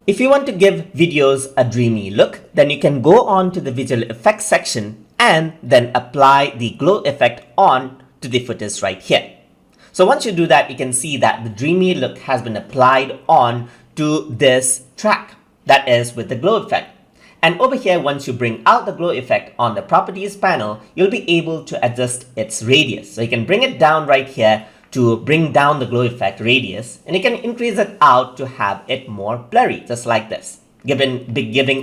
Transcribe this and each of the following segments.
If you want to give videos a dreamy look, then you can go on to the visual effects section and then apply the glow effect on to the footers right here. So once you do that, you can see that the dreamy look has been applied on to this track, that is with the glow effect. And over here, once you bring out the glow effect on the properties panel, you'll be able to adjust its radius. So you can bring it down right here to bring down the glow effect radius, and you can increase it out to have it more blurry, just like this, giving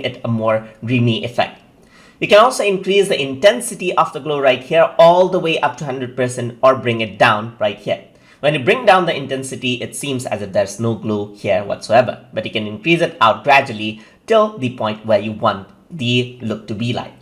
it a more dreamy effect. You can also increase the intensity of the glow right here all the way up to 100% or bring it down right here. When you bring down the intensity, it seems as if there's no glow here whatsoever, but you can increase it out gradually till the point where you want the look to be like.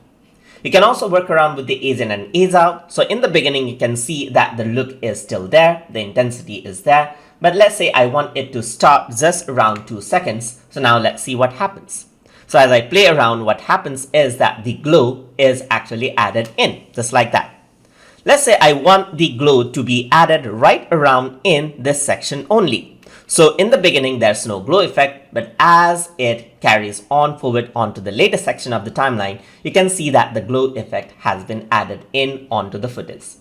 You can also work around with the ease in and ease out. So in the beginning, you can see that the look is still there, the intensity is there, but let's say I want it to stop just around 2 seconds. So now let's see what happens. So as I play around, what happens is that the glow is actually added in, just like that. Let's say I want the glow to be added right around in this section only. So in the beginning, there's no glow effect, but as it carries on forward onto the later section of the timeline, you can see that the glow effect has been added in onto the footers.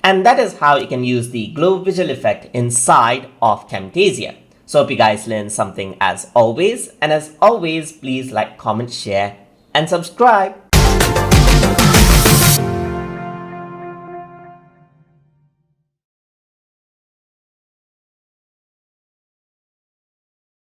And that is how you can use the glow visual effect inside of Camtasia. So hope you guys learned something as always. And as always, please like, comment, share, and subscribe.